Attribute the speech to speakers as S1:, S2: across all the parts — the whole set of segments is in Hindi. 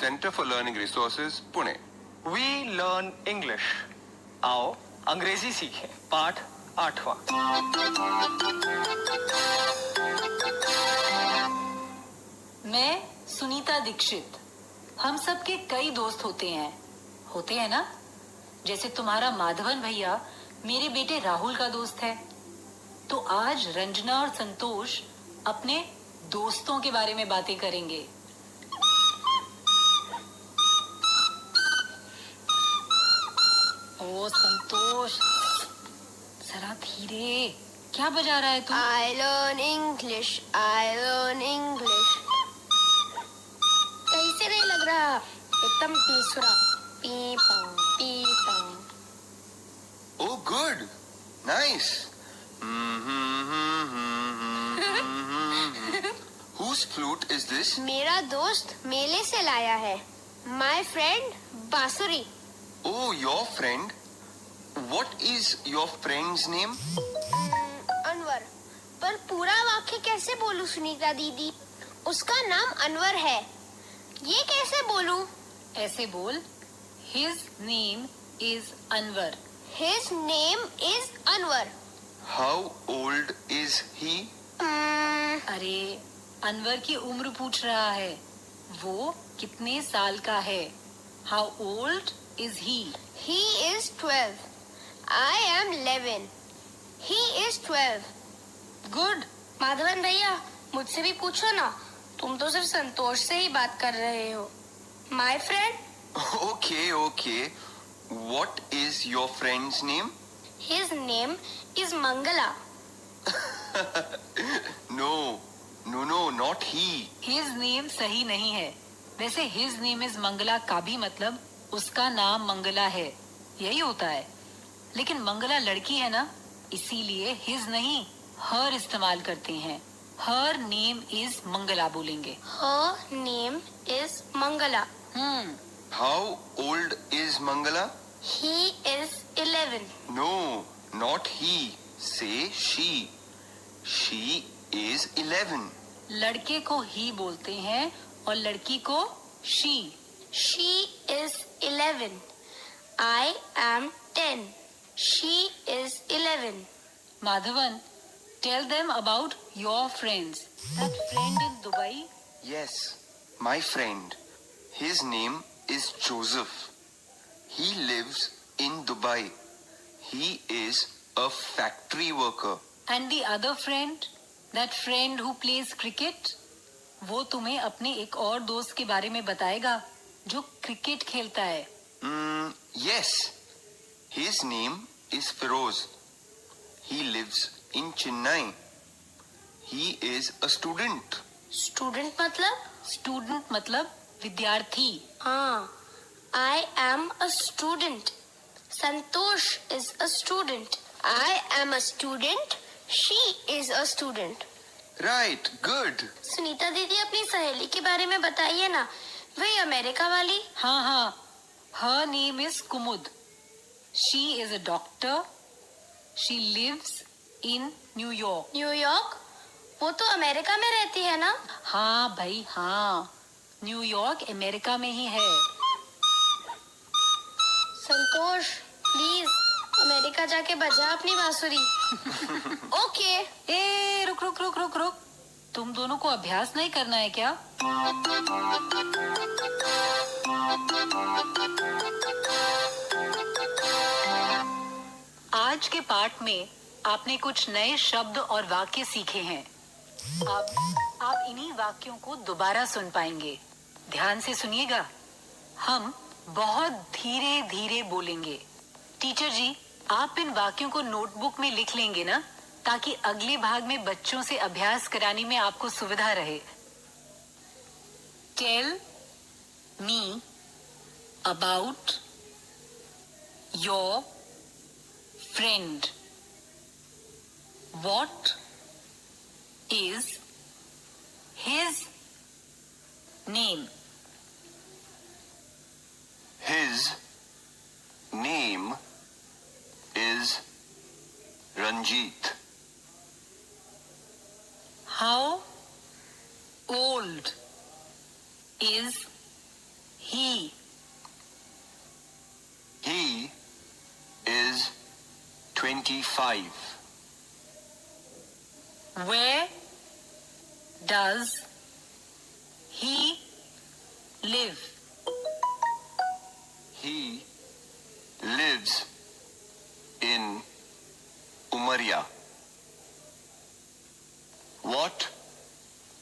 S1: Center for Learning Resources, Pune.
S2: We learn English. आओ अंग्रेजी सीखें। पाठ 8वां।
S3: मैं सुनीता दीक्षित। हम सबके कई दोस्त होते हैं ना? जैसे तुम्हारा माधवन भैया मेरे बेटे राहुल का दोस्त है। तो आज रंजना और संतोष अपने दोस्तों के बारे में बातें करेंगे। ओ संतोष, जरा धीरे, क्या बजा रहा है तू?
S4: I learn English. कैसे नहीं लग रहा? एकदम बेसुरा। पी पा।
S1: Oh, good. Nice. Whose flute is this?
S4: मेरा दोस्त मेले से लाया है। My friend बांसुरी।
S1: Oh, your friend. What is your friend's name?
S4: Anwar. पर पूरा वाक्य कैसे बोलूं सुनीता दीदी? उसका नाम अनवर है। ये कैसे बोलूं?
S3: ऐसे बोल, His name is Anwar.
S4: His name is Anwar.
S1: How old is he?
S3: अरे, अनवर की उम्र पूछ रहा है। वो कितने साल का है? How old is he?
S4: He is 12. I am 11. He is 12.
S3: Good.
S4: Madhavan भैया, मुझसे भी पूछो ना। तुम तो सिर्फ संतोष से ही बात कर रहे हो। My friend?
S1: Okay. What is your friend's name?
S4: His name is Mangala.
S1: No, not he.
S3: His name सही नहीं है। वैसे his name is मंगला का भी मतलब उसका नाम मंगला है, यही होता है। लेकिन मंगला लड़की है ना, इसीलिए his नहीं her इस्तेमाल करते हैं। Her name is मंगला बोलेंगे।
S4: Her name is Mangala.
S1: How old is Mangala?
S4: He is 11.
S1: No, not he. Say she. She is 11.
S3: लड़के को he बोलते हैं और लड़की को she.
S4: She is 11. I am 10. She is 11.
S3: Madhavan, tell them about your friends. That friend in Dubai.
S1: Yes, my friend. His name is Joseph. He lives in Dubai. He is a factory worker.
S3: And the other friend, that friend who plays cricket, वो तुम्हें अपने एक और दोस्त के बारे में बताएगा जो क्रिकेट खेलता है।
S1: Yes, his name is Feroz. He lives in Chennai. He is a student.
S4: Student मतलब?
S3: Student मतलब विद्यार्थी।
S4: हाँ, I am a student. Santosh is a student. I am a student. She is a student.
S1: Right, good.
S4: Sunita दीदी अपनी सहेली के बारे में बताइए ना, वही अमेरिका वाली।
S3: हाँ, her name is Kumud. She is a doctor. She lives in New York.
S4: New York? वो तो अमेरिका में रहती है ना?
S3: हाँ भाई हाँ, न्यूयॉर्क अमेरिका में ही है।
S4: संतोष, प्लीज अमेरिका जाके बजा अपनी बांसुरी। ओके।
S3: ए रुक। तुम दोनों को अभ्यास नहीं करना है क्या? आज के पाठ में आपने कुछ नए शब्द और वाक्य सीखे हैं। अब आप इन्हीं वाक्यों को दोबारा सुन पाएंगे। ध्यान से सुनिएगा। हम बहुत धीरे धीरे बोलेंगे। टीचर जी, आप इन वाक्यों को नोटबुक में लिख लेंगे ना, ताकि अगले भाग में बच्चों से अभ्यास कराने में आपको सुविधा रहे। Tell me about your friend. What is his name?
S1: His name is Ranjit.
S3: How old is He.
S1: He is 25.
S3: Where does he live?
S1: He lives in Umaria. What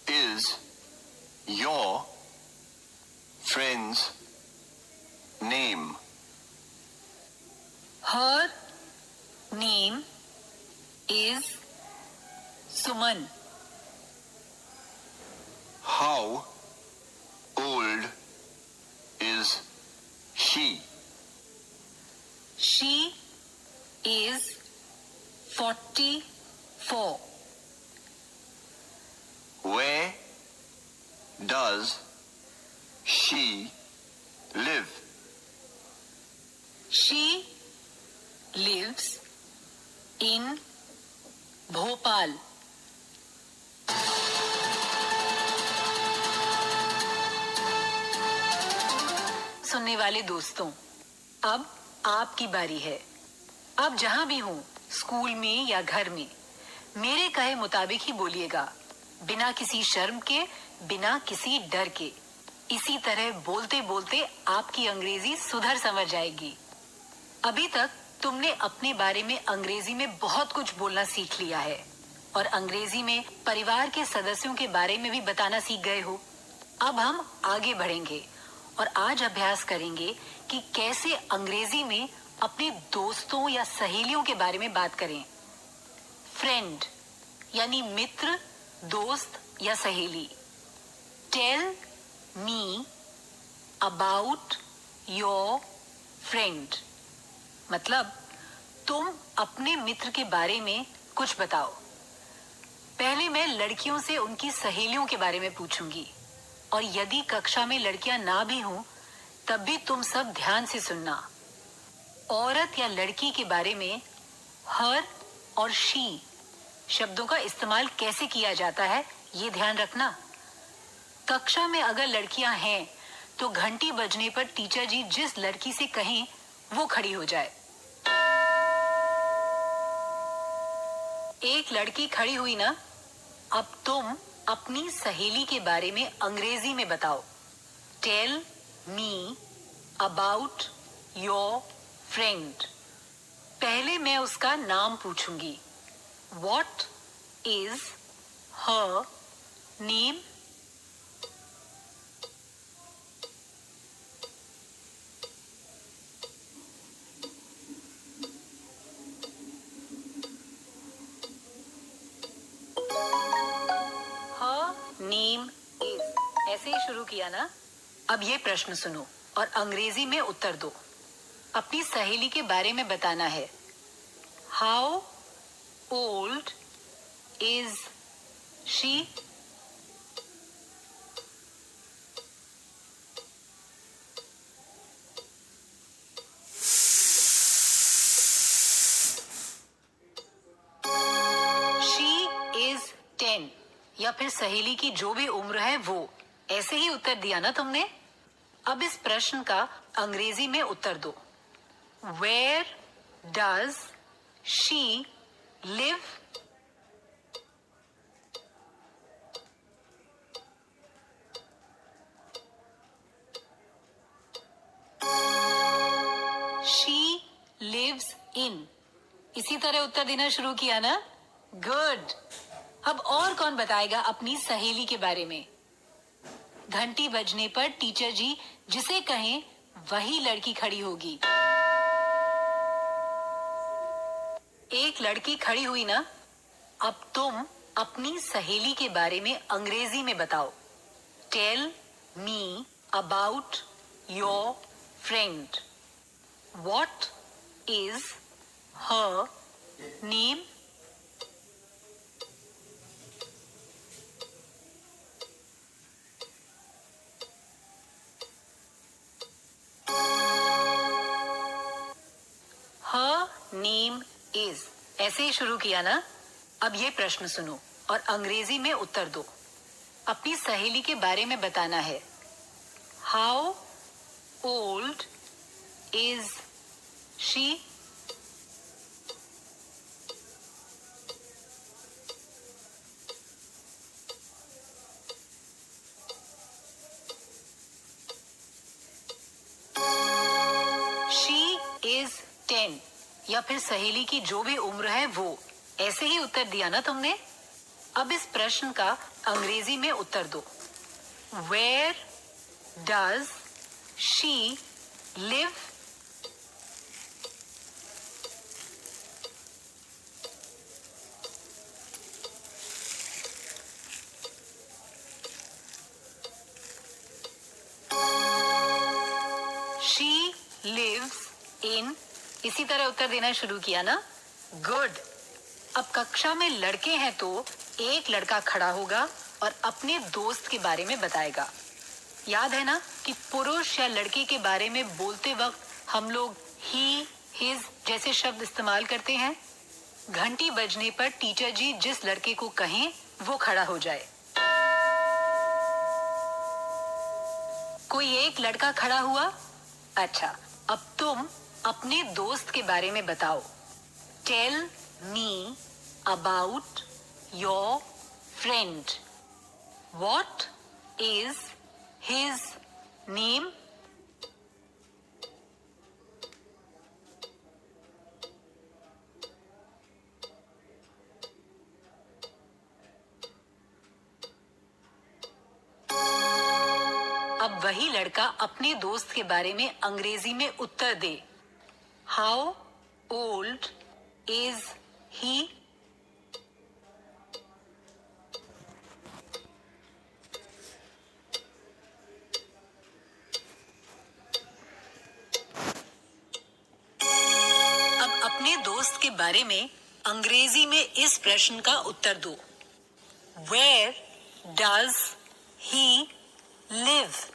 S1: is your friend's name?
S3: Her name is Suman.
S1: How old is she?
S3: She is 44.
S1: Where does she live?
S3: She lives in Bhopal. सुनने वाले दोस्तों, अब आपकी बारी है। आप जहां भी हों, स्कूल में या घर में, मेरे कहे मुताबिक ही बोलिएगा, बिना किसी शर्म के, बिना किसी डर के। इसी तरह बोलते बोलते आपकी अंग्रेजी सुधर समझ जाएगी। अभी तक तुमने अपने बारे में अंग्रेजी में बहुत कुछ बोलना सीख लिया है और अंग्रेजी में परिवार के सदस्यों के बारे में भी बताना सीख गए हो। अब हम आगे बढ़ेंगे और आज अभ्यास करेंगे कि कैसे अंग्रेजी में अपने दोस्तों या सहेलियों के बारे में बात करें। फ्रेंड यानी मित्र, दोस्त या सहेली। Tell me about your friend, मतलब तुम अपने मित्र के बारे में कुछ बताओ। पहले मैं लड़कियों से उनकी सहेलियों के बारे में पूछूंगी और यदि कक्षा में लड़कियां ना भी हों तब भी तुम सब ध्यान से सुनना। औरत या लड़की के बारे में हर और शी शब्दों का इस्तेमाल कैसे किया जाता है ये ध्यान रखना। कक्षा में अगर लड़कियां हैं तो घंटी बजने पर टीचर जी जिस लड़की से कहें वो खड़ी हो जाए। एक लड़की खड़ी हुई ना, अब तुम अपनी सहेली के बारे में अंग्रेजी में बताओ। Tell me about your friend. पहले मैं उसका नाम पूछूंगी। What is her name? Name is, ऐसे ही शुरू किया ना। अब ये प्रश्न सुनो और अंग्रेजी में उत्तर दो। अपनी सहेली के बारे में बताना है। How old is she? She is 10। या फिर सहेली की जो भी उम्र है वो। ऐसे ही उत्तर दिया ना तुमने। अब इस प्रश्न का अंग्रेजी में उत्तर दो। Where does she live? She lives in। इसी तरह उत्तर देना शुरू किया ना। गुड। अब और कौन बताएगा अपनी सहेली के बारे में? घंटी बजने पर टीचर जी जिसे कहें वही लड़की खड़ी होगी। एक लड़की खड़ी हुई ना, अब तुम अपनी सहेली के बारे में अंग्रेजी में बताओ। Tell me about your friend. What is her name? Name is, ऐसे ही शुरू किया ना। अब ये प्रश्न सुनो और अंग्रेजी में उत्तर दो। अपनी सहेली के बारे में बताना है। How old is she? She is 10 या फिर सहेली की जो भी उम्र है वो। ऐसे ही उत्तर दिया ना तुमने। अब इस प्रश्न का अंग्रेजी में उत्तर दो। Where does she live? She lives in, इसी तरह उत्तर देना शुरू किया ना। गुड। अब कक्षा में लड़के हैं तो एक लड़का खड़ा होगा और अपने दोस्त के बारे में बताएगा। याद है ना कि पुरुष या लड़के के बारे में बोलते वक्त हम लोग ही, हिज जैसे शब्द इस्तेमाल करते हैं। घंटी बजने पर टीचर जी जिस लड़के को कहें वो खड़ा हो जाए। कोई एक लड़का खड़ा हुआ। अच्छा, अब तुम अपने दोस्त के बारे में बताओ। Tell me about your friend. What is his name? अब वही लड़का अपने दोस्त के बारे में अंग्रेजी में उत्तर दे। How old is he? अब अपने दोस्त के बारे में अंग्रेजी में इस प्रश्न का उत्तर दो। Where does he live?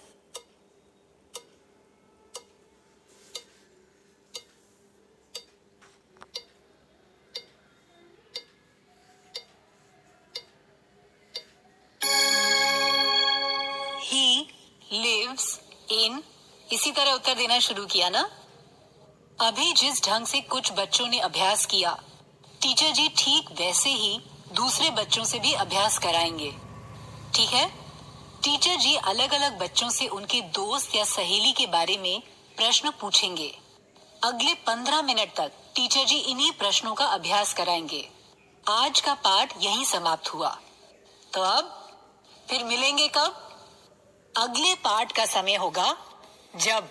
S3: He lives in, इसी तरह उत्तर देना शुरू किया ना। अभी जिस ढंग से कुछ बच्चों ने अभ्यास किया, टीचर जी ठीक वैसे ही दूसरे बच्चों से भी अभ्यास कराएंगे। ठीक है? टीचर जी अलग अलग बच्चों से उनके दोस्त या सहेली के बारे में प्रश्न पूछेंगे। अगले 15 मिनट तक टीचर जी इन्हीं प्रश्नों का अभ्यास कराएंगे। आज का पाठ यहीं समाप्त हुआ। तो अब फिर मिलेंगे कब? अगले पाठ का समय होगा जब